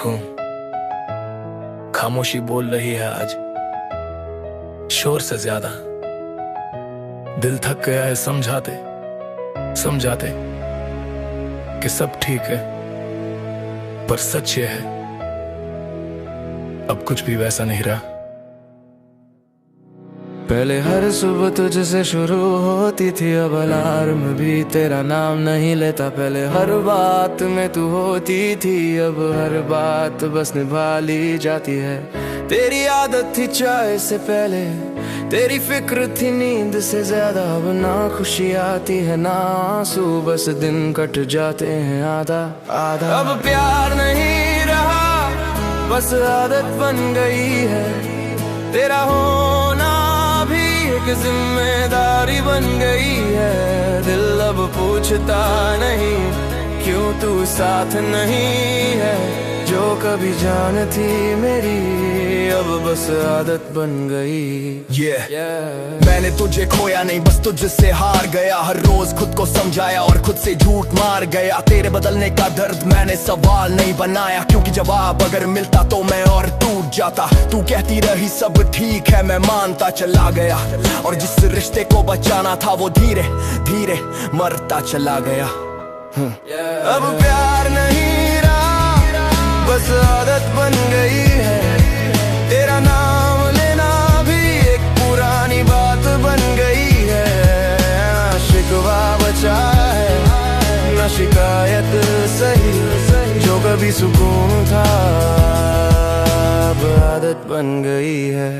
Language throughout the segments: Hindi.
हूँ। खामोशी बोल रही है आज शोर से ज्यादा। दिल थक गया है समझाते समझाते कि सब ठीक है, पर सच ये है अब कुछ भी वैसा नहीं रहा। पहले हर सुबह तुझसे शुरू होती थी, अब अलार्म भी तेरा नाम नहीं लेता। पहले हर बात में तू होती थी, अब हर बात बस निभा ली जाती है। तेरी आदत थी चाय से पहले, तेरी फिक्र थी नींद से ज्यादा। अब ना खुशी आती है ना आंसू, बस दिन कट जाते हैं आधा आधा। अब प्यार नहीं रहा, बस आदत बन गई है। तेरा होना भी एक जिम्मेदारी बन गई है। दिल अब पूछता नहीं क्यों तू साथ नहीं है। जो कभी जान थी मेरी अब बस आदत बन गई। मैंने तुझे खोया नहीं, बस तुझसे हार गया। हर रोज खुद को समझाया और खुद से झूठ मार गया। तेरे बदलने का दर्द मैंने सवाल नहीं बनाया, क्योंकि जवाब अगर मिलता तो मैं और टूट जाता। तू कहती रही सब ठीक है, मैं मानता चला गया। और जिस रिश्ते को बचाना था वो धीरे धीरे मरता चला गया। अब प्यार नहीं रहा, बस आदत बन गई है। तेरा नाम लेना भी एक पुरानी बात बन गई है। ना शिकवा बचा है ना शिकायत सही, जो कभी सुकून था अब आदत बन गई है।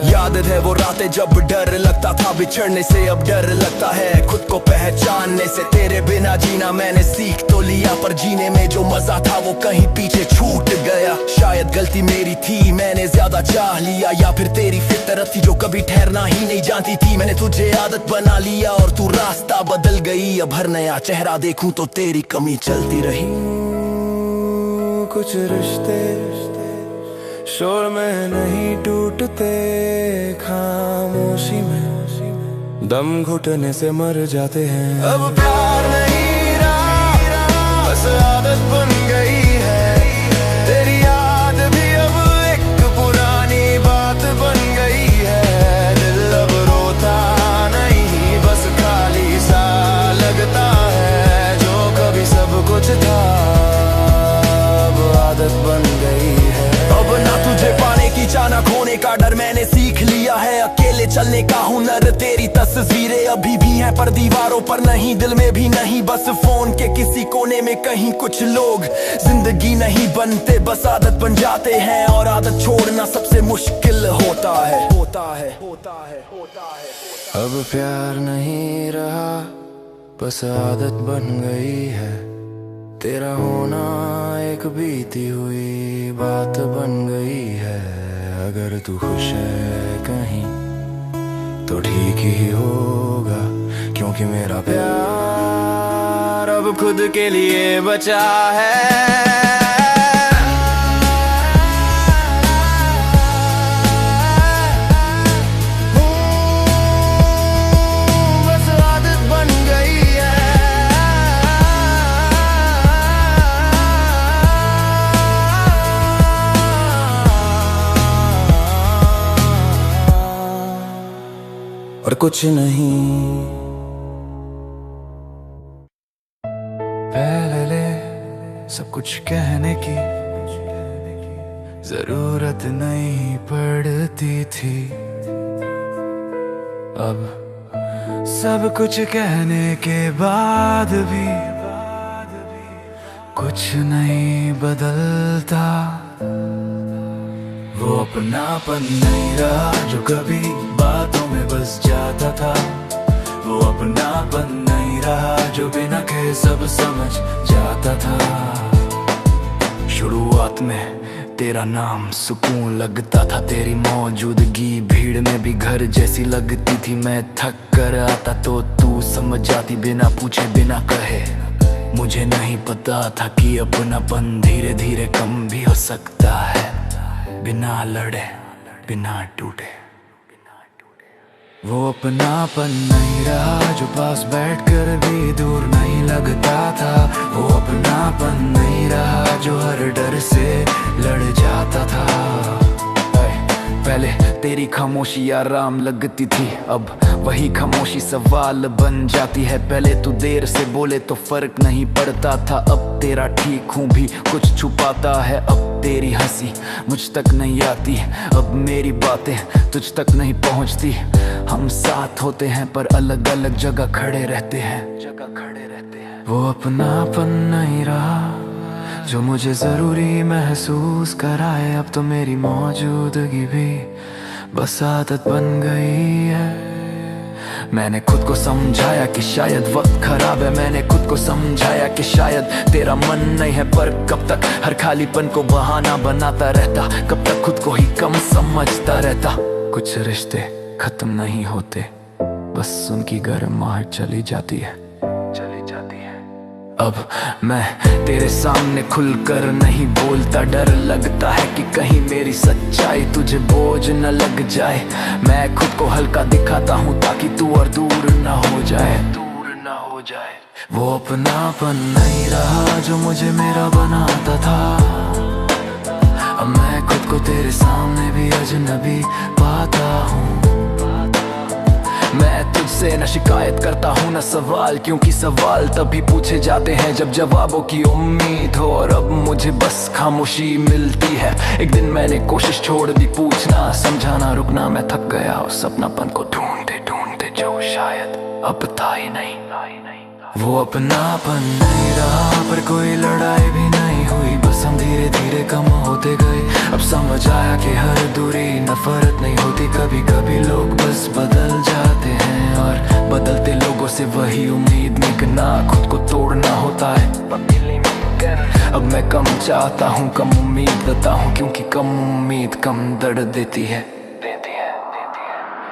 याद है वो रातें जब डर लगता था बिछड़ने से, अब डर लगता है खुद को पहचानने से। तेरे बिना जीना मैंने सीख तो लिया, पर जीने में जो मजा था वो कहीं पीछे छूट गया। शायद गलती मेरी थी, मैंने ज्यादा चाह लिया, या फिर तेरी फितरत थी जो कभी ठहरना ही नहीं जानती थी। मैंने तुझे आदत बना लिया और तू रास्ता बदल गई। अब हर नया चेहरा देखूं तो तेरी कमी चलती रही। कुछ रिश्ते शोर में नहीं टूटते, खामोशी में दम घुटने से मर जाते हैं। अब प्यार नहीं रहा, बस आदत बन गई है। तेरी याद भी अब एक पुरानी बात बन गई है। दिल अब रोता नहीं, बस खाली सा लगता है। जो कभी सब कुछ था अब आदत बन गई है। अब ना तुझे पाने की चाहना, खोने का डर मैंने सीख लिया है। अकेले चलने का हुनर, तेरी तस्वीरें अभी भी हैं पर दीवारों पर नहीं, दिल में भी नहीं। बस फोन के किसी कोने में कहीं कुछ लोग जिंदगी नहीं बनते, बस आदत बन जाते हैं। और आदत छोड़ना सबसे मुश्किल होता है। अब प्यार नहीं रहा, बस आदत बन गई है। तेरा होना एक बीती हुई बात बन गई है। अगर तू खुश है कहीं तो ठीक ही होगा, क्योंकि मेरा प्यार अब खुद के लिए बचा है। और कुछ नहीं पहले सब कुछ कहने की जरूरत नहीं पड़ती थी। अब सब कुछ कहने के बाद भी कुछ नहीं बदलता। वो अपनापन नहीं रहा जो कभी बातों में बस जाता था। वो अपनापन नहीं रहा जो बिना कहे सब समझ जाता था। शुरुआत में तेरा नाम सुकून लगता था, तेरी मौजूदगी भीड़ में भी घर जैसी लगती थी। मैं थक कर आता तो तू समझ जाती बिना पूछे बिना कहे। मुझे नहीं पता था कि अपनापन धीरे धीरे कम भी हो सकता है, बिना लड़े बिना टूटे। वो अपनापन नहीं रहा जो पास बैठकर भी दूर नहीं लगता था। वो अपनापन नहीं रहा जो हर डर से लड़ जाता था। पहले तेरी खामोशी आराम लगती थी, अब वही खामोशी सवाल बन जाती है। पहले तू देर से बोले तो फर्क नहीं पड़ता था, अब तेरा ठीक हूँ भी कुछ छुपाता है। अब तेरी हंसी मुझ तक नहीं आती, अब मेरी बातें तुझ तक नहीं पहुँचती। हम साथ होते हैं पर अलग अलग जगह खड़े रहते हैं। वो अपनापन नहीं रहा जो मुझे जरूरी महसूस कराए, अब तो मेरी मौजूदगी भी बस आदत बन गई है। मैंने खुद को समझाया कि शायद वक्त खराब है, मैंने खुद को समझाया कि शायद तेरा मन नहीं है, पर कब तक हर खालीपन को बहाना बनाता रहता, कब तक खुद को ही कम समझता रहता। कुछ रिश्ते खत्म नहीं होते, बस उनकी गर्माहट चली जाती है। अब मैं तेरे सामने खुलकर नहीं बोलता, डर लगता है कि कहीं मेरी सच्चाई तुझे बोझ न लग जाए। मैं खुद को हल्का दिखाता हूँ ताकि तू और दूर न हो जाए। वो अपनापन नहीं रहा जो मुझे मेरा बनाता था, अब मैं खुद को तेरे सामने भी अजनबी पाता हूँ। मैं तुझसे न शिकायत करता हूँ न सवाल, क्योंकि सवाल तभी पूछे जाते हैं जब जवाबों की उम्मीद हो, और अब मुझे बस खामोशी मिलती है। एक दिन मैंने कोशिश छोड़ दी पूछना, समझाना, रुकना, मैं थक गया उस अपनापन को ढूंढते ढूंढते जो शायद अब था ही नहीं। वो अपनापन नहीं रहा पर कोई लड़ाई भी नहीं हुई, बस हम धीरे धीरे कम होते गए। अब समझ आया कि हर दूरी नफरत नहीं होती, कभी कभी लोग बस बदल जाते हैं, और बदलते लोगों से वही उम्मीद निकना खुद को तोड़ना होता है। अब मैं कम चाहता हूँ, कम उम्मीद देता हूँ, क्योंकि कम उम्मीद कम दर्द देती है।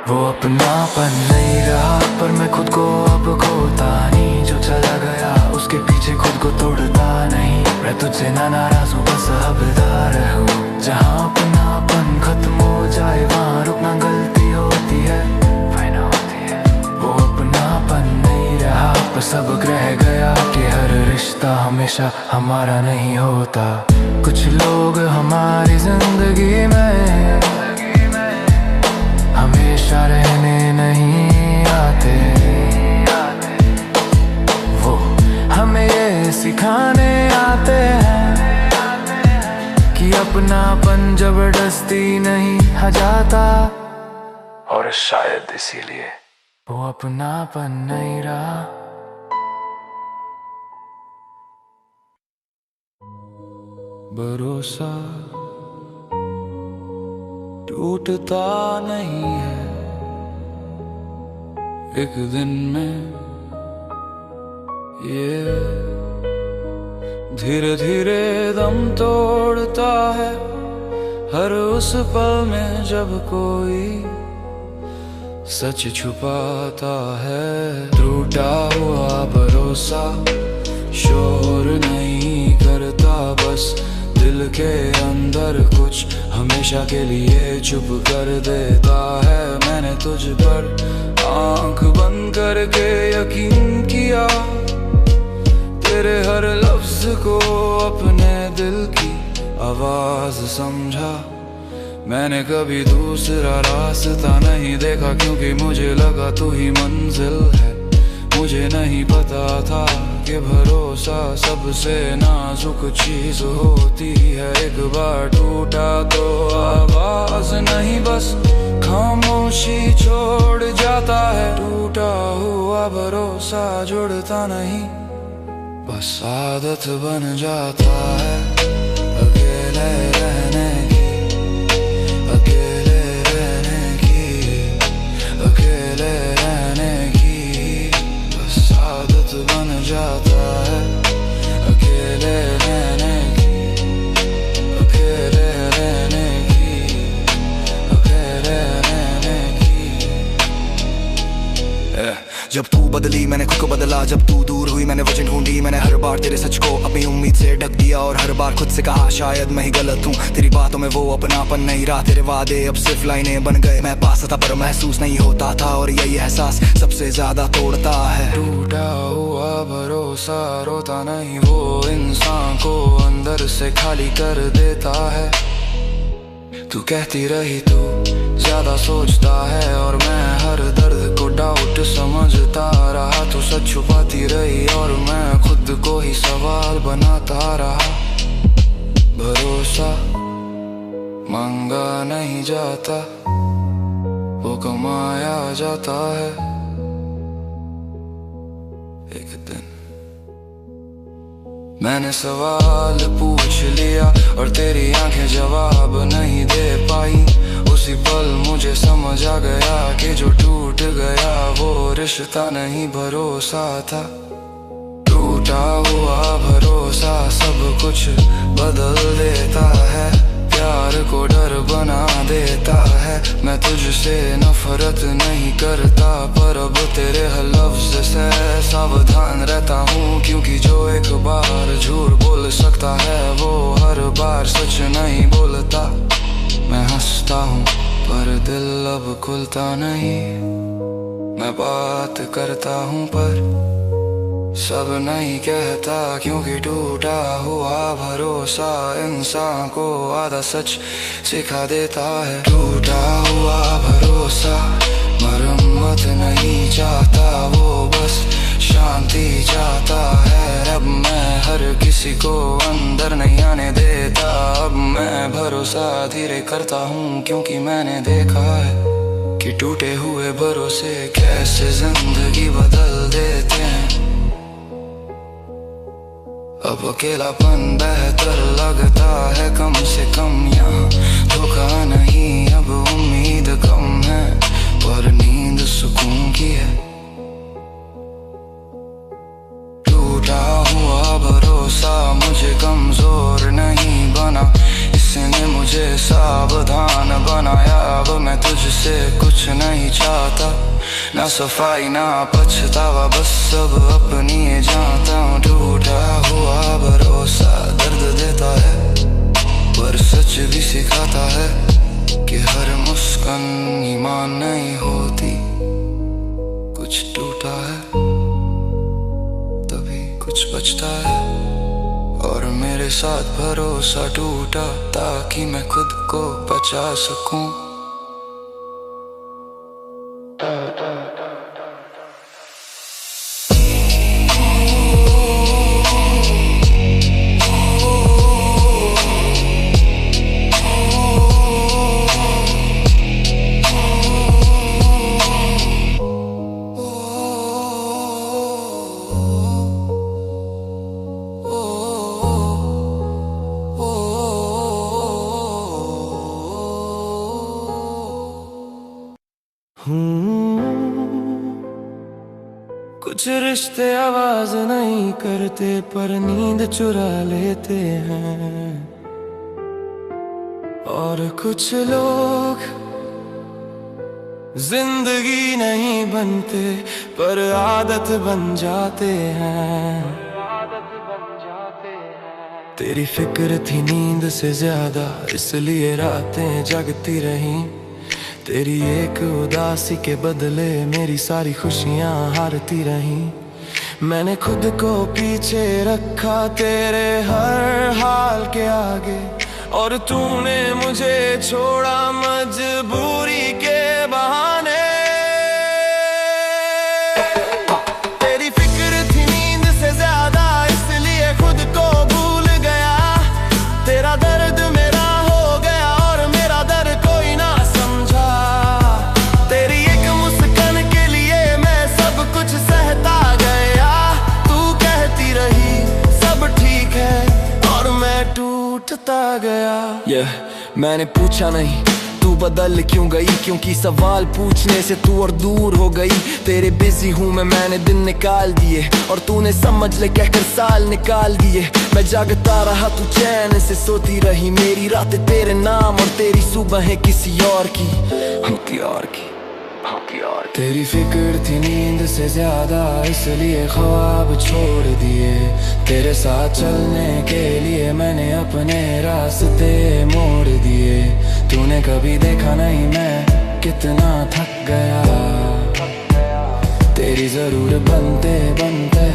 वो अपनापन नहीं रहा पर मैं खुद को अब खोता नहीं, जो चला गया उसके पीछे खुद को तोड़ता नहीं। मैं तुझसे ना नाराज हूँ, बस हवलदार हूँ, जहाँ अपनापन खत्म हो जाए वहाँ रुकना गलती होती है। वो अपनापन नहीं रहा पर सबक रह गया कि हर रिश्ता हमेशा हमारा नहीं होता। कुछ लोग हमारी जिंदगी में हमेशा रहने नहीं आते, वो हमें ये सिखाने आते हैं कि अपनापन जबरदस्ती नहीं आ जाता, और शायद इसीलिए वो अपनापन नहीं रहा। भरोसा टूटता नहीं है, एक दिन में ये धीरे धीरे दम तोड़ता है। हर उस पल में जब कोई सच छुपाता है, टूटा हुआ भरोसा शोर नहीं करता, बस दिल के अंदर कुछ हमेशा के लिए चुप कर देता है। मैंने तुझ पर आंख बंद करके यकीन किया, तेरे हर लफ्ज को अपने दिल की आवाज समझा। मैंने कभी दूसरा रास्ता नहीं देखा, क्योंकि मुझे लगा तू ही मंजिल है। मुझे नहीं पता था कि भरोसा सबसे नाजुक चीज होती है। एक बार टूटा तो आवाज नहीं बस खामोशी छोड़ जाता है। टूटा हुआ भरोसा जुड़ता नहीं, बस आदत बन जाता है। अकेले रहने की, अकेले रहने की, अकेले रहने की बस आदत बन जाता है। अकेले रहने की, अकेले रहने की, अकेले रहने की। जब तू बदली मैंने खुद को बदला, जब तू दूर हुई मैंने वजह ढूंढी। मैंने हर बार तेरे सच को अपनी उम्मीद से ढक दिया, और हर बार खुद से कहा शायद मैं ही गलत हूँ। तेरी बातों में वो अपनापन नहीं रहा, तेरे वादे अब सिर्फ लाइनें बन गए। मैं पास था पर महसूस नहीं होता था, और यही एहसास सबसे ज्यादा तोड़ता है। टूटा हुआ भरोसा रोता नहीं, वो इंसान को अंदर अंदर से खाली कर देता है। तू कहती रही तू ज्यादा सोचता है और मैं हर दर्द को डाउट समझता रहा। तू सच छुपाती रही और मैं खुद को ही सवाल बनाता रहा। भरोसा मांगा नहीं जाता, वो कमाया जाता है एक दिन। मैंने सवाल पूछ लिया और तेरी आंखें जवाब नहीं दे पाई। उसी पल मुझे समझ आ गया कि जो टूट गया वो रिश्ता नहीं भरोसा था। टूटा हुआ भरोसा सब कुछ बदल देता है, प्यार को डर बना देता है। मैं तुझसे नफरत नहीं करता पर अब तेरे हर लफ्ज़ से सावधान रहता हूँ, क्योंकि जो एक बार झूठ बोल सकता है वो हर बार सच नहीं बोलता। मैं हंसता हूँ पर दिल अब खुलता नहीं। मैं बात करता हूँ पर सब नहीं कहता, क्योंकि टूटा हुआ भरोसा इंसान को आधा सच सिखा देता है। टूटा हुआ भरोसा मरम्मत नहीं चाहता, वो बस शांति चाहता है। अब मैं हर किसी को अंदर नहीं आने देता। अब मैं भरोसा धीरे करता हूँ, क्योंकि मैंने देखा है कि टूटे हुए भरोसे कैसे जिंदगी बदल देते हैं। अब अकेलापन बेहतर लगता है, कम से कम यहाँ धोखा नहीं। अब उम्मीद कम है पर नींद सुकून की है। टूटा हुआ भरोसा मुझे कमजोर नहीं बना, इसने मुझे सावधान बनाया। अब मैं तुझसे कुछ नहीं चाहता, ना सफाई ना पछतावा, बस सब अपनी जानता हूँ। टूटा हुआ भरोसा दर्द देता है पर सच भी सिखाता है कि हर मुस्कान ईमान नहीं होती। कुछ टूटा है तभी कुछ बचता है, और मेरे साथ भरोसा टूटा ताकि मैं खुद को बचा सकूं। कुछ रिश्ते आवाज नहीं करते पर नींद चुरा लेते हैं, और कुछ लोग जिंदगी नहीं बनते पर आदत बन जाते हैं। तेरी फिक्र थी नींद से ज्यादा, इसलिए रातें जगती रहीं। तेरी एक उदासी के बदले मेरी सारी खुशियां हारती रहीं। मैंने खुद को पीछे रखा तेरे हर हाल के आगे, और तूने मुझे छोड़ा मजबूरी के बहाने। तेरी फिक्र थी नींद से ज्यादा, इसलिए खुद को भूल गया। तेरा दर्द मेरा हो गया और मेरा दर्द कोई ना समझा। तेरी एक मुस्कान के लिए मैं सब कुछ सहता गया। तू कहती रही सब ठीक है और मैं टूटता गया। मैंने पूछा नहीं तू बदल क्यों गई, क्योंकि सवाल पूछने से तू और दूर हो गई। तेरे बिजी हूँ मैंने दिन निकाल दिए, और तूने समझ ले कहकर साल निकाल दिए। मैं जागता रहा तू चैन से सोती रही। मेरी रातें तेरे नाम और तेरी सुबहें किसी और की, हमकी और की। तेरी फिक्र थी नींद से ज्यादा, इसलिए ख्वाब छोड़ दिए। तेरे साथ चलने के लिए मैंने अपने रास्ते मोड़ दिए। तूने कभी देखा नहीं मैं कितना थक गया। तेरी जरूर बनते बनते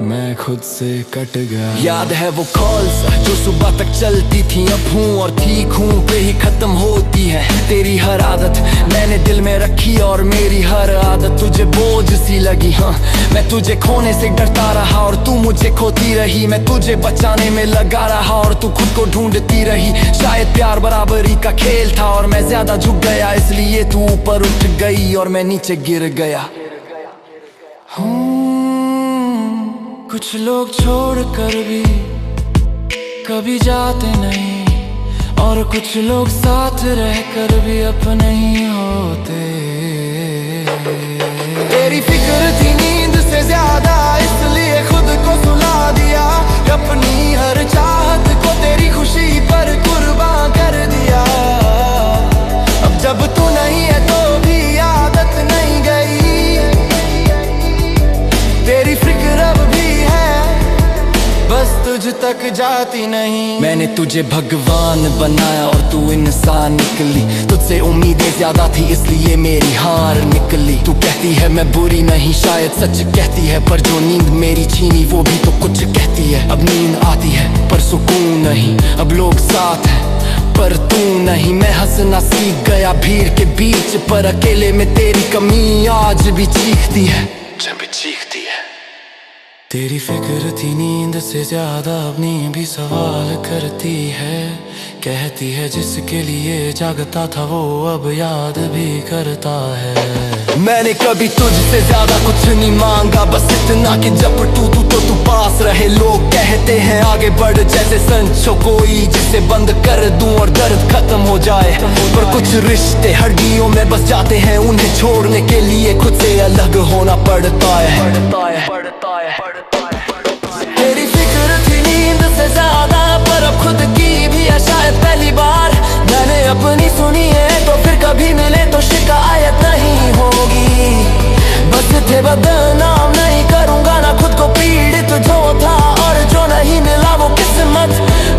मैं खुद से कट गया। याद है वो कॉल्स जो सुबह तक चलती थी, अब हूँ और ठीक हूँ पे ही खत्म होती है। तेरी हर आदत मैंने दिल में रखी और मेरी हर आदत तुझे बोझ सी लगी। हाँ, मैं तुझे खोने से डरता रहा और तू मुझे खोती रही। मैं तुझे बचाने में लगा रहा और तू खुद को ढूंढती रही। शायद प्यार बराबरी का खेल था और मैं ज्यादा झुक गया, इसलिए तू ऊपर उठ गई और मैं नीचे गिर गया। कुछ लोग छोड़ कर भी कभी जाते नहीं, और कुछ लोग साथ रहकर भी अपने ही होते। तेरी फिक्र थी नींद से ज्यादा, इसलिए खुद को सुला दिया। अपनी हर चाहत को तेरी खुशी पर कुर्बान कर दिया। अब जब तू नहीं है तो भी आदत नहीं गई। तेरी फिक्र अब भी है, बस तुझ तक जाती नहीं। मैंने तुझे भगवान बनाया और तू इंसान निकली। तुझसे उम्मीदें ज्यादा थी इसलिए मेरी हार निकली। तू कहती है मैं बुरी नहीं, शायद सच कहती है, पर जो नींद मेरी छीनी वो भी तो कुछ कहती है। अब नींद आती है पर सुकून नहीं, अब लोग साथ हैं पर तू नहीं। मैं हंसना सीख गया भीड़ के बीच, पर अकेले में तेरी कमी आज भी चीखती है, जब भी चीखती है। तेरी फिक्र थी नींद से ज्यादा, अब नींद भी सवाल करती है। कहती है जिसके लिए जागता था वो अब याद भी करता है। मैंने कभी तुझसे ज्यादा कुछ नहीं मांगा, बस इतना कि जब टूटूं तो तू पास रहे। लोग कहते हैं आगे बढ़ जैसे संचो कोई जिसे बंद कर दूं और दर्द खत्म हो जाए। पर कुछ रिश्ते हड्डियों में बस जाते हैं, उन्हें छोड़ने के लिए खुद से अलग होना पड़ता है। तेरी फिक्र थी नींद से ज्यादा, पर अब खुद की भी है शायद पहली बार। मैंने अपनी सुनी है तो फिर कभी मिले तो शिकायत नहीं होगी। बस थे बदनाम नहीं करूंगा ना खुद को पीड़ित जो था, और जो नहीं मिला वो किस्मत।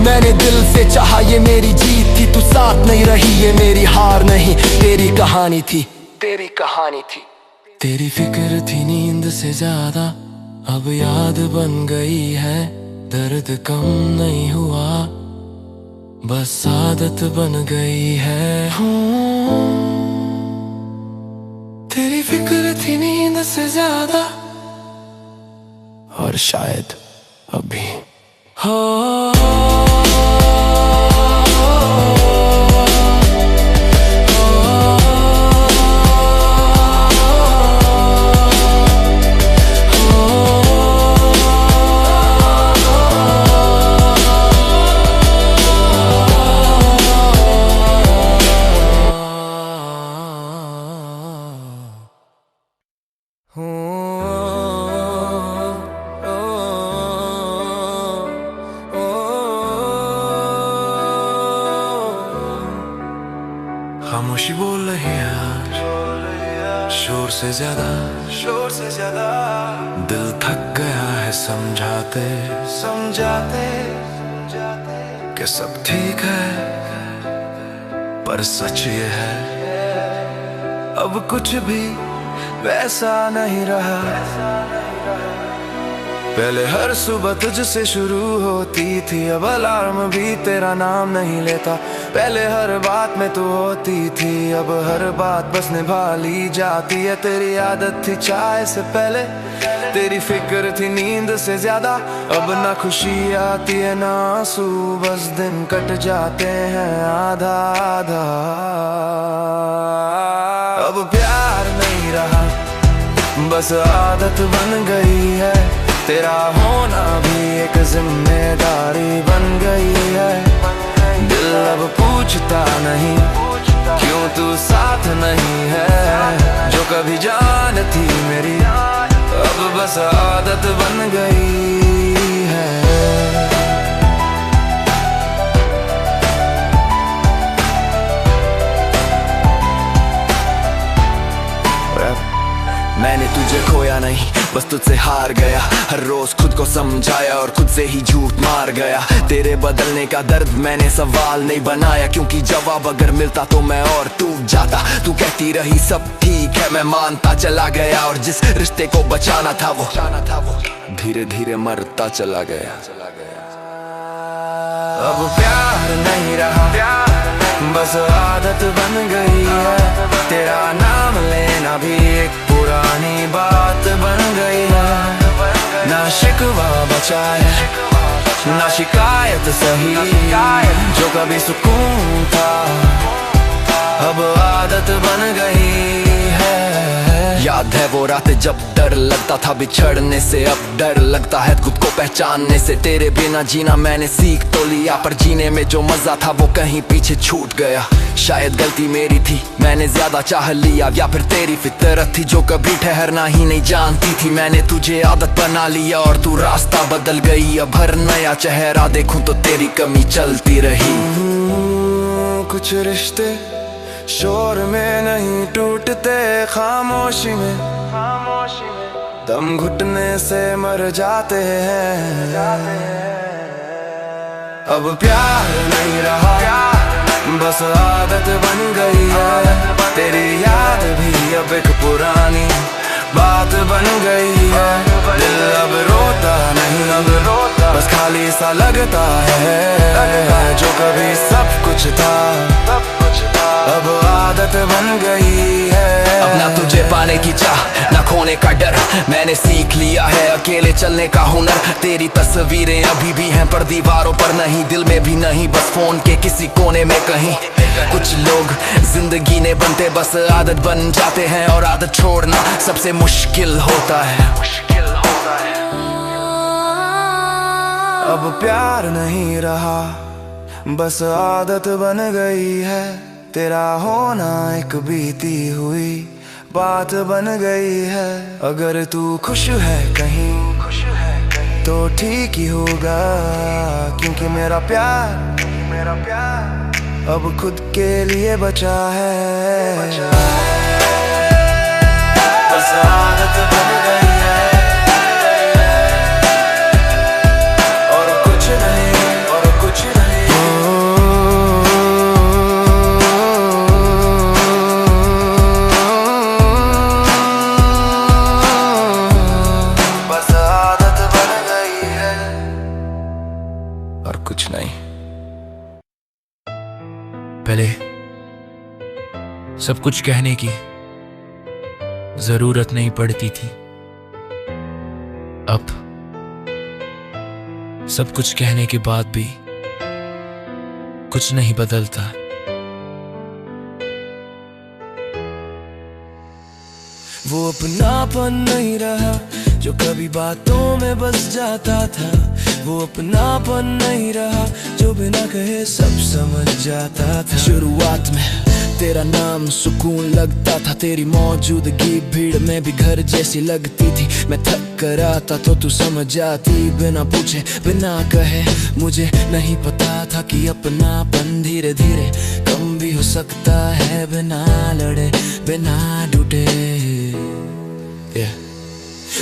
मैंने दिल से चाहा ये मेरी जीत थी, तू साथ नहीं रही ये मेरी हार नहीं। तेरी कहानी थी, तेरी कहानी थी। तेरी फिक्र थी नींद से ज्यादा, अब याद बन गई है। दर्द कम नहीं हुआ, बस आदत बन गई है। तेरी फिक्र थी नींद से ज्यादा, और शायद अभी खामोशी बोल रही है आज, शोर से ज्यादा दिल थक गया है समझाते कि सब ठीक है, पर सच ये है अब कुछ भी वैसा नहीं रहा। पहले हर सुबह तुझसे शुरू होती थी, अब अलार्म भी तेरा नाम नहीं लेता। पहले हर बात में तू होती थी, अब हर बात बस निभा ली जाती है। तेरी आदत थी चाय से पहले, तेरी फिक्र थी नींद से ज्यादा। अब ना खुशी आती है ना आंसू, बस दिन कट जाते हैं आधा आधा। अब प्यार नहीं रहा, बस आदत बन गई है। तेरा होना भी एक जिम्मेदारी बन गई है। दिल अब पूछता नहीं क्यों तू साथ नहीं है। जो कभी जान थी मेरी अब बस आदत बन गई है। मैंने तुझे खोया नहीं, बस तुझसे हार गया। हर रोज खुद को समझाया और खुद से ही झूठ मार गया। तेरे बदलने का दर्द मैंने सवाल नहीं बनाया, क्योंकि जवाब अगर मिलता तो मैं और टूट जाता। तू कहती रही सब ठीक है, मैं मानता चला गया, और जिस रिश्ते को बचाना था वो धीरे धीरे मरता चला गया। अब प्यार नहीं रहा, बस आदत बन गई है। तेरा नाम लेना भी एक पुरानी बात बन गई है। ना शिकवा बचा है, ना शिकायत सही, जो कभी सुकून था अब आदत बन गई है। याद है वो रातें जब डर लगता था बिछड़ने से, अब डर लगता है खुद को पहचानने से। तेरे बिना जीना मैंने सीख तो लिया, पर जीने में जो मजा था वो कहीं पीछे छूट गया। शायद गलती मेरी थी, मैंने ज्यादा चाह लिया, या फिर तेरी फितरत थी जो कभी ठहरना ही नहीं जानती थी। मैंने तुझे आदत बना लिया और तू रास्ता बदल गई। अब हर नया चेहरा देखूं तो तेरी कमी चलती रही। कुछ रिश्ते शोर में नहीं टूटते, खामोशी में दम घुटने से मर जाते हैं। अब प्यार नहीं रहा, बस आदत बन गई है। तेरी याद भी अब एक पुरानी बात बन गई है। दिल अब रोता नहीं, बस खाली सा लगता है। जो कभी सब कुछ था अब आदत बन गई है। अब ना तुझे पाने की चाह, ना खोने का डर, मैंने सीख लिया है अकेले चलने का हुनर। तेरी तस्वीरें अभी भी हैं पर दीवारों पर नहीं, दिल में भी नहीं, बस फोन के किसी कोने में कहीं। कुछ लोग जिंदगी ने बनते बस आदत बन जाते हैं, और आदत छोड़ना सबसे मुश्किल होता है। अब प्यार नहीं रहा, बस आदत बन गई है। तेरा होना एक बीती हुई बात बन गई है। अगर तू खुश है कहीं तो ठीक ही होगा, क्योंकि मेरा प्यार अब खुद के लिए बचा है। बस आदत बन गई है, और कुछ नहीं, और कुछ नहीं। बस आदत बन गई है, और कुछ नहीं। पहले सब कुछ कहने की जरूरत नहीं पड़ती थी, अब सब कुछ कहने के बाद भी कुछ नहीं बदलता। वो अपनापन नहीं रहा जो कभी बातों में बस जाता था। वो अपनापन नहीं रहा जो बिना कहे सब समझ जाता था। शुरुआत में तेरा नाम सुकून लगता था, तेरी मौजूदगी भीड़ में भी घर जैसी लगती थी। मैं थक कर आता तो तू समझ जाती, बिना पूछे बिना कहे। मुझे नहीं पता था कि अपनापन धीरे धीरे कम भी हो सकता है, बिना लड़े बिना टूटे।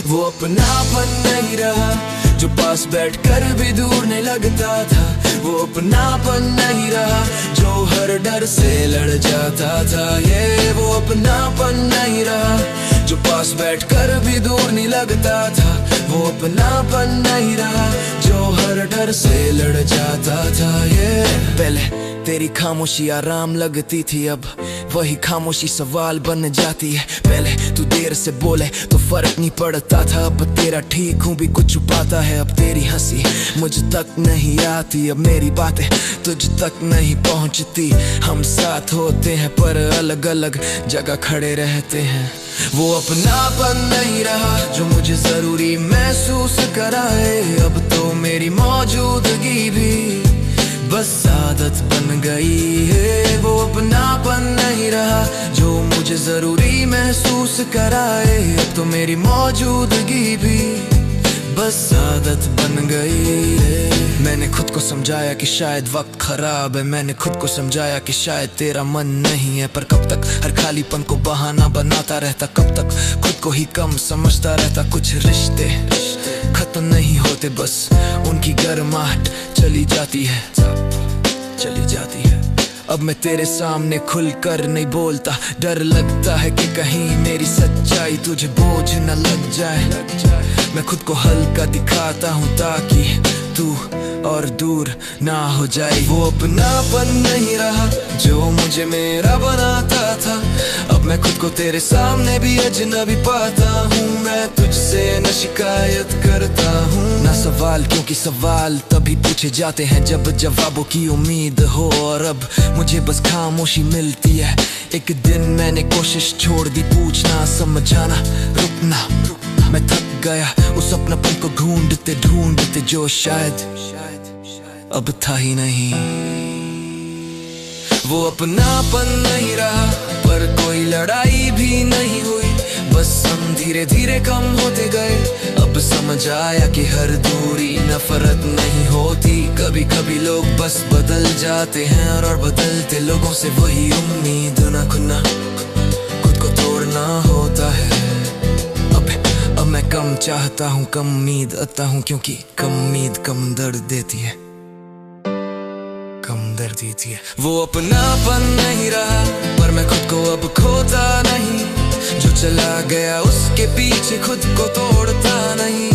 वो अपनापन नहीं रहा जो पास बैठकर भी दूर नहीं लगता था। वो अपनापन नहीं रहा जो हर डर से लड़ जाता था। ये वो अपनापन नहीं रहा जो पास बैठकर भी दूर नहीं लगता था। वो अपनापन नहीं रहा जो हर डर से लड़ जाता था। ये पहले तेरी खामोशी आराम लगती थी, अब वही खामोशी सवाल बन जाती है। पहले तू देर से बोले तो फर्क नहीं पड़ता था, अब तेरा ठीक हूँ भी कुछ छुपाता है। अब तेरी हंसी मुझ तक नहीं आती, अब मेरी बातें तुझ तक नहीं पहुँचती। हम साथ होते हैं पर अलग अलग जगह खड़े रहते हैं। वो अपनापन नहीं रहा जो मुझे जरूरी महसूस कराए, अब तो मेरी मौजूदगी भी बस आदत बन गई है। वो अपनापन नहीं रहा जो मुझे जरूरी महसूस कराए, अब तो मेरी मौजूदगी भी बस आदत बन गई है। मैंने खुद को समझाया कि शायद वक्त खराब है, मैंने खुद को समझाया कि शायद तेरा मन नहीं है। पर कब तक हर खालीपन को बहाना बनाता रहता, कब तक खुद को ही कम समझता रहता। कुछ रिश्ते खत्म नहीं होते, बस उनकी गर्माहट चली जाती है, चली जाती है। अब मैं तेरे सामने खुलकर नहीं बोलता, डर लगता है कि कहीं मेरी सच्चाई तुझे बोझ न लग जाए। मैं खुद को हल्का दिखाता हूँ ताकि तू और दूर ना हो जाए। वो अपनापन नहीं रहा जो मुझे मेरा बनाता था, अब मैं खुद को तेरे सामने भी अजनबी पाता हूँ। मैं तुझसे न शिकायत करता हूँ ना सवाल, क्योंकि सवाल तभी पूछे जाते हैं जब जवाबों की उम्मीद हो। और अब मुझे बस खामोशी मिलती है। एक दिन मैंने कोशिश छोड़ दी पूछना समझाना, रुकना। मैं थक गया उस अपनापन को ढूंढते ढूंढते जो शायद अब था ही नहीं। वो अपनापन नहीं रहा पर कोई लड़ाई भी नहीं हुई, बस हम धीरे धीरे कम होते गए। अब समझ आया कि हर दूरी नफरत नहीं होती, कभी कभी लोग बस बदल जाते हैं और बदलते लोगों से वही उम्मीद न खुना खुद को तोड़ना होता है। अब मैं कम चाहता हूँ, कम उम्मीद आता हूँ, क्योंकि कम उम्मीद कम दर्द देती है, कम दर्द देती है। वो अपनापन नहीं रहा पर मैं खुद को अब खोता नहीं, जो चला गया उसके पीछे खुद को तोड़ता नहीं।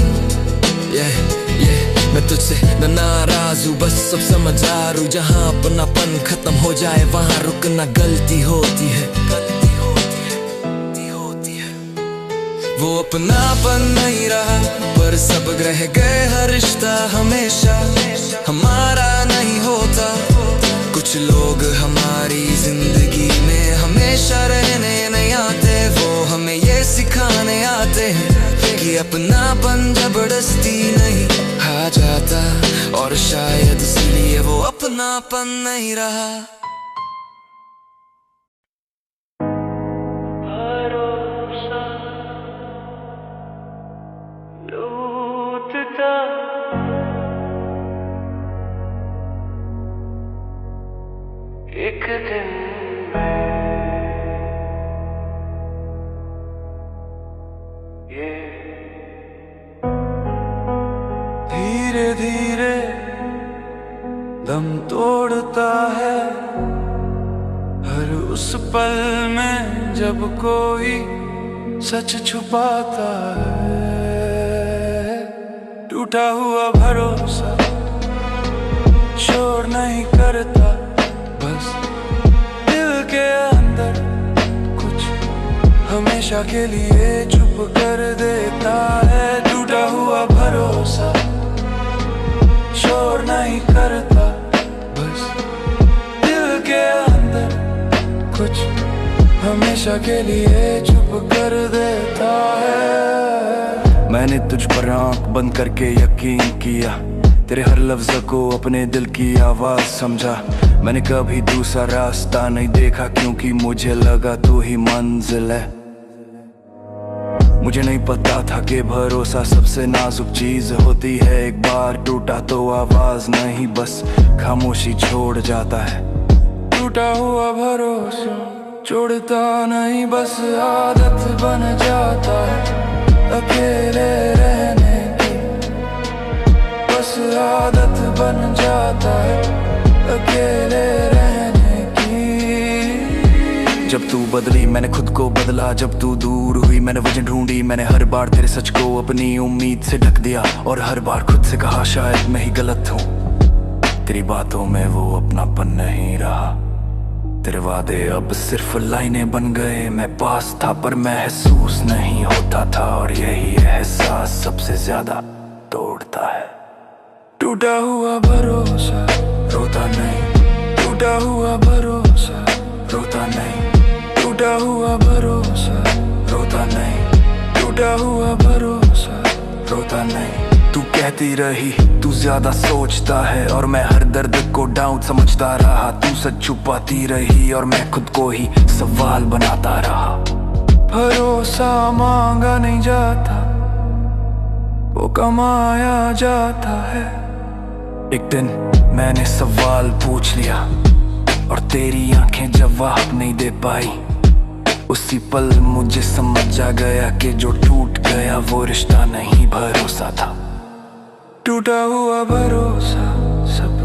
मैं तुझसे न नाराज हूँ, बस सब समझदार हूँ। जहाँ अपनापन खत्म हो जाए वहाँ रुकना गलती होती है। वो अपनापन नहीं रहा पर सब रह गए, हर रिश्ता हमेशा हमारा नहीं होता। कुछ लोग हमारी जिंदगी में हमेशा रहने नहीं आते, वो हमें ये सिखाने आते हैं कि अपनापन जबरदस्ती नहीं आ जाता, और शायद इसलिए वो अपनापन नहीं रहा। एक दिन मैं ये धीरे धीरे दम तोड़ता है, हर उस पल में जब कोई सच छुपाता है। टूटा हुआ भरोसा शोर नहीं करता, बस दिल के अंदर कुछ हमेशा के लिए चुप कर देता है। टूटा हुआ भरोसा शोर नहीं करता, बस दिल के अंदर कुछ हमेशा के लिए चुप कर देता है। मैंने तुझ पर आंख बंद करके यकीन किया, तेरे हर लफ्ज़ को अपने दिल की आवाज़ समझा। मैंने कभी दूसरा रास्ता नहीं देखा, क्योंकि मुझे लगा तू ही मंजिल है। मुझे नहीं पता था कि भरोसा सबसे नाजुक चीज होती है। एक बार टूटा तो आवाज़ नहीं, बस खामोशी छोड़ जाता है। टूटा हुआ भरोसा छोड़ता नहीं, बस आदत बन जाता है अकेले रहने की, बस आदत बन जाता है अकेले रहने की। जब तू बदली मैंने खुद को बदला, जब तू दूर हुई मैंने वजह ढूंढी। मैंने हर बार तेरे सच को अपनी उम्मीद से ढक दिया, और हर बार खुद से कहा शायद मैं ही गलत हूँ। तेरी बातों में वो अपनापन नहीं रहा, तेरे वादे अब सिर्फ लाइनें बन गए। मैं पास था पर महसूस नहीं होता था, और यही एहसास सबसे ज्यादा तोड़ता है। टूटा हुआ भरोसा रोता नहीं, टूटा हुआ भरोसा रोता नहीं, टूटा हुआ भरोसा रोता नहीं, टूटा हुआ भरोसा रोता नहीं। तू कहती रही तू ज्यादा सोचता है, और मैं हर दर्द को डाउट समझता रहा। तू सच छुपाती रही और मैं खुद को ही सवाल बनाता रहा। भरोसा मांगा नहीं जाता, वो कमाया जाता है। एक दिन मैंने सवाल पूछ लिया, और तेरी आंखें जवाब नहीं दे पाई। उसी पल मुझे समझ आ गया कि जो टूट गया वो रिश्ता नहीं भरोसा था। टूटा हुआ भरोसा सब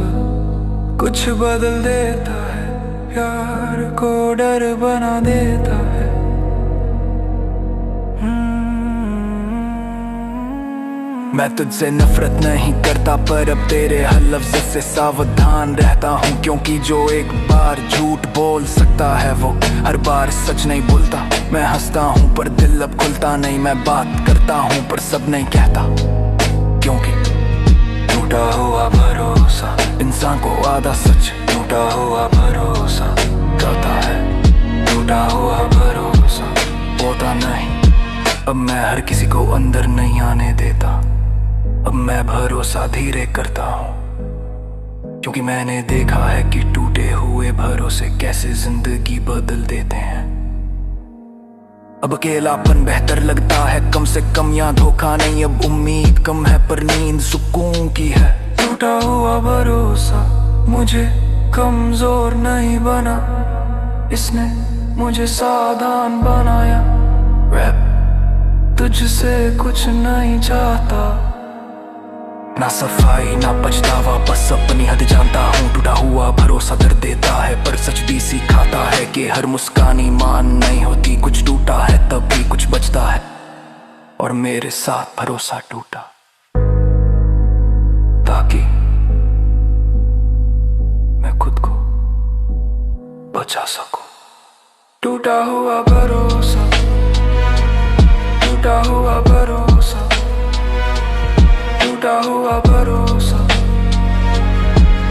कुछ बदल देता है, प्यार को डर बना देता है। मैं तुझसे नफरत नहीं करता, पर अब तेरे हर लफ्ज़ से सावधान रहता हूँ, क्योंकि जो एक बार झूठ बोल सकता है वो हर बार सच नहीं बोलता। मैं हंसता हूँ पर दिल अब खुलता नहीं, मैं बात करता हूँ पर सब नहीं कहता, क्योंकि टूटा हुआ भरोसा इंसान को आधा सच, टूटा हुआ भरोसा कहता है, टूटा हुआ भरोसा होता नहीं। अब मैं हर किसी को अंदर नहीं आने देता, अब मैं भरोसा धीरे करता हूँ, क्योंकि मैंने देखा है कि टूटे हुए भरोसे कैसे जिंदगी बदल देते हैं। अब अकेलापन बेहतर लगता है, कम से कम यहाँ धोखा नहीं, अब उम्मीद कम है पर नींद सुकून की है। टूटा हुआ भरोसा मुझे कमजोर नहीं बना, इसने मुझे सावधान बनाया। रैप तुझसे कुछ नहीं चाहता, ना सफाई ना पछतावा, बस अपनी हद जानता हूँ। टूटा हुआ भरोसा दर्द देता है, पर सच भी सिखाता है कि हर मुस्कान ईमान नहीं होती। कुछ टूटा है तब भी कुछ बचता है, और मेरे साथ भरोसा टूटा ताकि मैं खुद को बचा सकूं। टूटा हुआ भरोसा, टूटा हुआ भरोसा, टूटा हुआ भरोसा,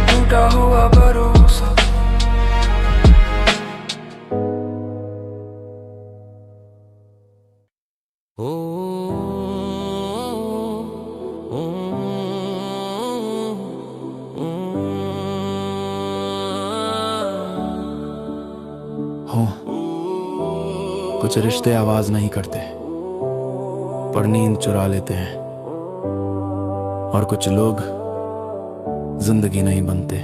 टूटा हुआ भरोसा। हो कुछ रिश्ते आवाज नहीं करते पर नींद चुरा लेते हैं, और कुछ लोग जिंदगी नहीं बनते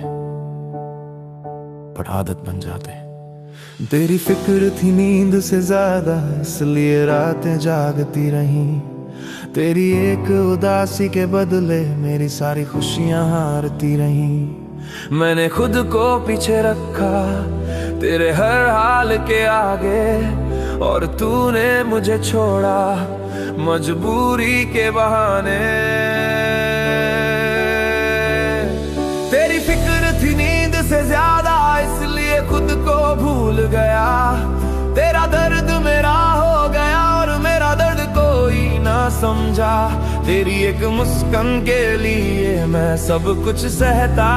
पर आदत बन जाते। तेरी फिक्र थी नींद से ज्यादा, इसलिए रातें जागती रहीं। तेरी एक उदासी के बदले मेरी सारी खुशियां हारती रहीं। मैंने खुद को पीछे रखा तेरे हर हाल के आगे, और तूने मुझे छोड़ा मजबूरी के बहाने। तेरी फिक्र थी नींद से ज्यादा, इसलिए खुद को भूल गया। तेरा दर्द मेरा हो गया और मेरा दर्द कोई ना समझा। तेरी एक मुस्कान के लिए मैं सब कुछ सहता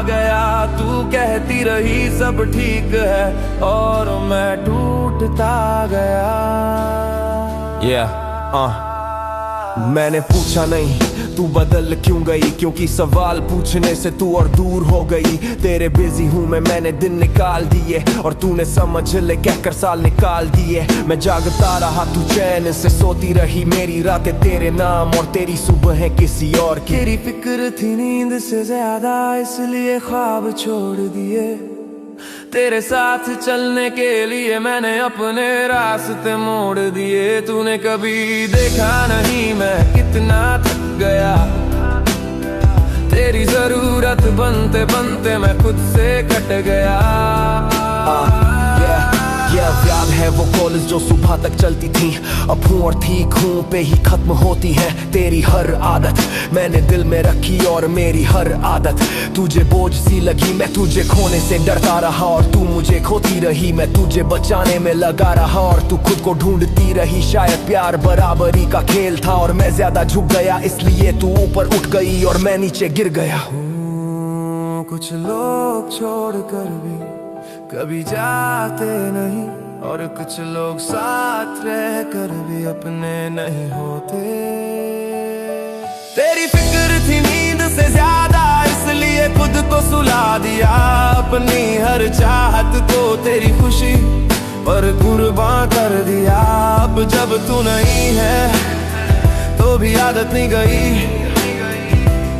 गया। तू कहती रही सब ठीक है और मैं टूटता गया। मैंने पूछा नहीं तू बदल क्यों गई, क्योंकि सवाल पूछने से तू और दूर हो गई। तेरे बिजी हूँ मैंने दिन निकाल दिए, और तूने समझ ले कहकर साल निकाल दिए। मैं जागता रहा तू चैन से सोती रही, मेरी रातें तेरे नाम और तेरी सुबह किसी और की। तेरी फिक्र थी नींद से ज्यादा, इसलिए ख्वाब छोड़ दिए। तेरे साथ चलने के लिए मैंने अपने रास्ते मोड़ दिए। तूने कभी देखा नहीं मैं कितना थक गया। तेरी जरूरत बनते बनते मैं खुद से कट गया। याद है वो कॉलेज जो सुबह तक चलती थी, अब हूँ और ठीक हूँ पे ही खत्म होती है तेरी हर आदत। मैंने दिल में रखी और मेरी हर आदत तुझे बोझ सी लगी। मैं तुझे खोने से डरता रहा और तू मुझे खोती रही। मैं तुझे बचाने में लगा रहा और तू खुद को ढूंढती रही। शायद प्यार बराबरी का खेल था और मैं ज्यादा झुक गया, इसलिए तू ऊपर उठ गई और मैं नीचे गिर गया। कुछ लोग छोड़कर भी कभी जाते नहीं, और कुछ लोग साथ रहकर भी अपने नहीं होते। तेरी फिक्र थी नींद से ज्यादा, इसलिए खुद को सुला दिया। अपनी हर चाहत को तेरी खुशी पर कुर्बान कर दिया। अब जब तू नहीं है तो भी आदत नहीं गई।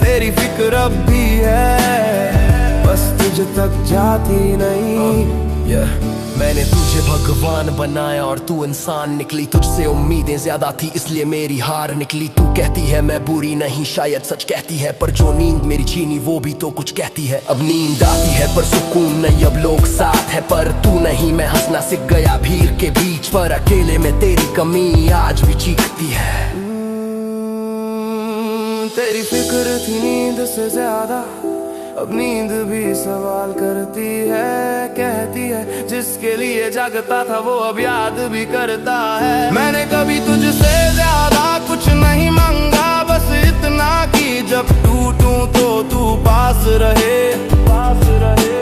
तेरी फिक्र अब भी है, बस तुझ तक जाती नहीं। मैंने तुझे भगवान बनाया और तू इंसान निकली। तुझसे उम्मीदें ज्यादा थी इसलिए मेरी हार निकली। तू कहती है मैं बुरी नहीं, शायद सच कहती है, पर जो नींद मेरी छीनी वो भी तो कुछ कहती है। अब नींद आती है पर सुकून नहीं, अब लोग साथ है पर तू नहीं। मैं हंसना सीख गया भीड़ के बीच, पर अकेले में तेरी कमी आज भी चीखती है। तेरी फिक्र थी नींद से ज्यादा, अब नींद भी सवाल करती है। कहती है जिसके लिए जागता था वो अब याद भी करता है। मैंने कभी तुझसे ज्यादा कुछ नहीं मांगा, बस इतना कि जब टूटूं तो तू पास रहे, पास रहे,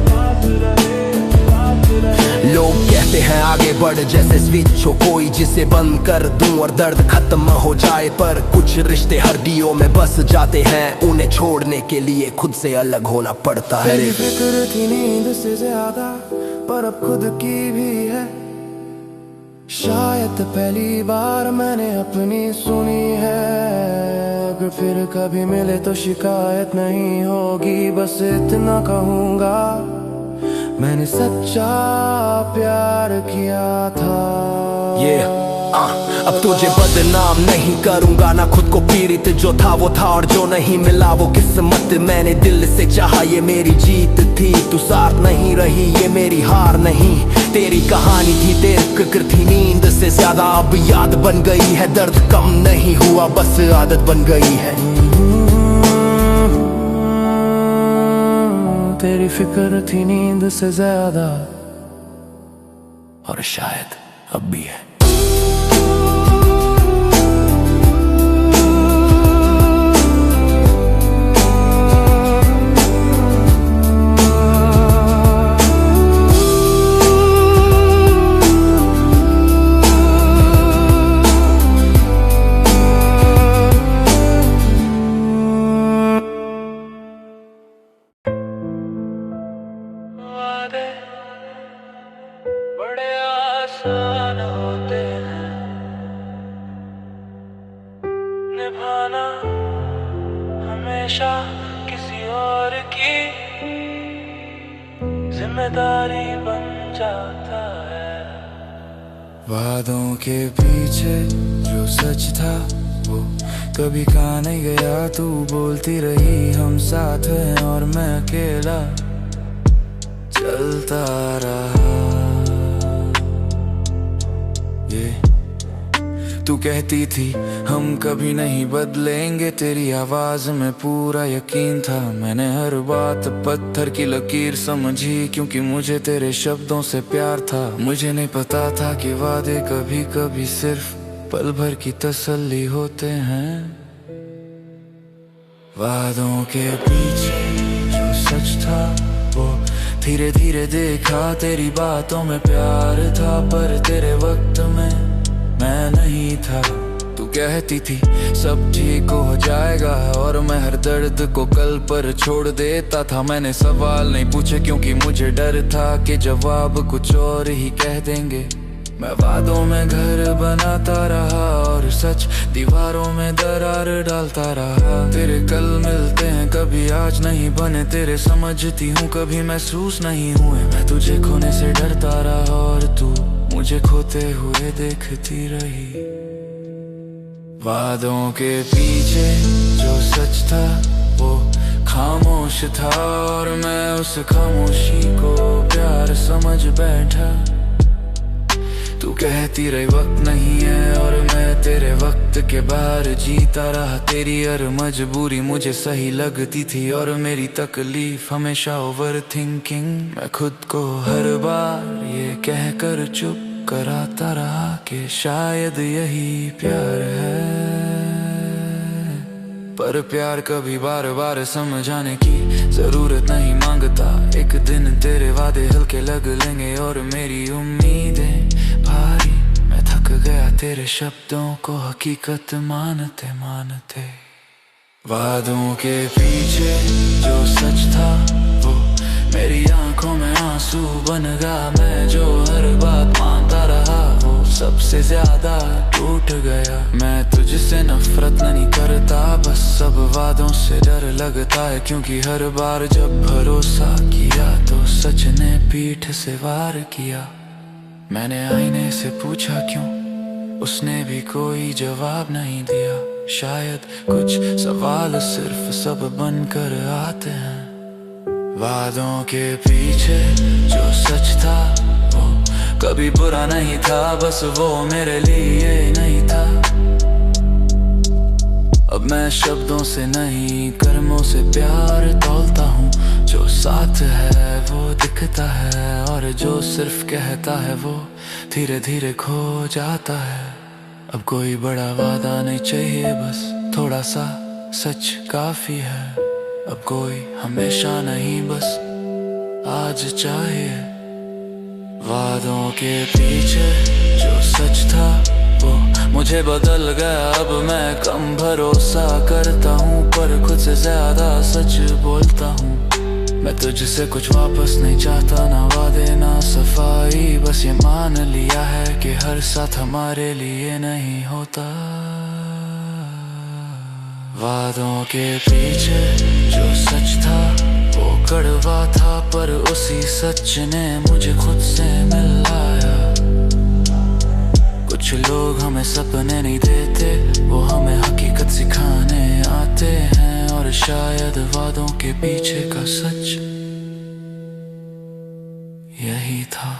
पास रहे, पास रहे। लोग कहते हैं आगे बढ़ जैसे स्विच हो कोई जिसे बंद कर दूं और दर्द खत्म हो जाए, पर कुछ रिश्ते हड्डियों में बस जाते हैं, उन्हें छोड़ने के लिए खुद से अलग होना पड़ता है। तेरी फिक्र थी नींद से ज्यादा, पर अब खुद की भी है। शायद पहली बार मैंने अपनी सुनी है। अगर फिर कभी मिले तो शिकायत नहीं होगी, बस इतना कहूँगा मैंने सच्चा प्यार किया था। अब तुझे बदनाम नहीं करूंगा, ना खुद को पीड़ित। जो था वो था और जो नहीं मिला वो किस्मत। मैंने दिल से चाहा ये मेरी जीत थी, तू साथ नहीं रही ये मेरी हार नहीं। तेरी कहानी थी, तेरी फिक्र थी नींद से ज्यादा, अब याद बन गई है। दर्द कम नहीं हुआ, बस आदत बन गई है। तेरी फिक्र थी नींद से ज्यादा, और शायद अब भी है। बड़े आसान होते हैं निभाना हमेशा किसी और की जिम्मेदारी बन जाता है। वादों के पीछे जो सच था वो कभी कहा नहीं गया। तू बोलती रही हम साथ हैं और मैं अकेला चलता रहा। तू कहती थी हम कभी नहीं बदलेंगे, तेरी आवाज में पूरा यकीन था। मैंने हर बात पत्थर की लकीर समझी, क्योंकि मुझे तेरे शब्दों से प्यार था। मुझे नहीं पता था कि वादे कभी कभी सिर्फ पल भर की तसल्ली होते हैं। वादों के पीछे जो सच था वो धीरे धीरे देखा। तेरी बातों में प्यार था पर तेरे वक्त में मैं नहीं था। तू कहती थी सब ठीक हो जाएगा और मैं हर दर्द को कल पर छोड़ देता था। मैंने सवाल नहीं पूछे क्योंकि मुझे डर था कि जवाब कुछ और ही कह देंगे। मैं वादों में घर बनाता रहा और सच दीवारों में दरार डालता रहा। तेरे कल मिलते हैं कभी आज नहीं बने, तेरे समझती हूँ कभी महसूस नहीं हुए। मैं तुझे खोने से डरता रहा और तू मुझे खोते हुए देखती रही। वादों के पीछे जो सच था वो खामोश था और मैं उस खामोशी को प्यार समझ बैठा। तू कहती रही वक्त नहीं है और मैं तेरे वक्त के बाहर जीता रहा। तेरी हर मजबूरी मुझे सही लगती थी और मेरी तकलीफ हमेशा ओवर थिंकिंग। मैं खुद को हर बार ये कहकर चुप कराता रहा कि शायद यही प्यार है। पर प्यार कभी बार बार समझाने की जरूरत नहीं मांगता। एक दिन तेरे वादे हल्के लग लेंगे और मेरी उम्मीदें भारी। मैं थक गया तेरे शब्दों को हकीकत मानते मानते। वादों के पीछे जो सच था वो मेरी आंखों में आंसू बन गया। मैं जो हर बात मानता रहा वो सबसे ज्यादा टूट गया। मैं तुझसे नफरत नहीं करता, बस सब वादों से डर लगता है। क्योंकि हर बार जब भरोसा किया तो सच ने पीठ से वार किया। मैंने आईने से पूछा क्यों, उसने भी कोई जवाब नहीं दिया। शायद कुछ सवाल सिर्फ सब बनकर आते हैं। वादों के पीछे जो सच था वो कभी बुरा नहीं था, बस वो मेरे लिए नहीं था। अब मैं शब्दों से नहीं कर्मों से प्यार तौलता हूँ। जो साथ है वो दिखता है, और जो सिर्फ कहता है वो धीरे धीरे खो जाता है। अब कोई बड़ा वादा नहीं चाहिए, बस थोड़ा सा सच काफी है। अब कोई हमेशा नहीं, बस आज चाहिए। वादों के पीछे जो सच था वो मुझे बदल गया। अब मैं कम भरोसा करता हूँ, पर खुद से ज्यादा सच बोलता हूँ। मैं तुझसे कुछ वापस नहीं चाहता, ना वादे ना सफाई। बस ये मान लिया है कि हर साथ हमारे लिए नहीं होता। वादों के पीछे जो सच था वो कड़वा था, पर उसी सच ने मुझे खुद से मिलाया। कुछ लोग हमें सपने नहीं देते, वो हमें हकीकत सिखाने आते हैं। और शायद वादों के पीछे का सच यही था।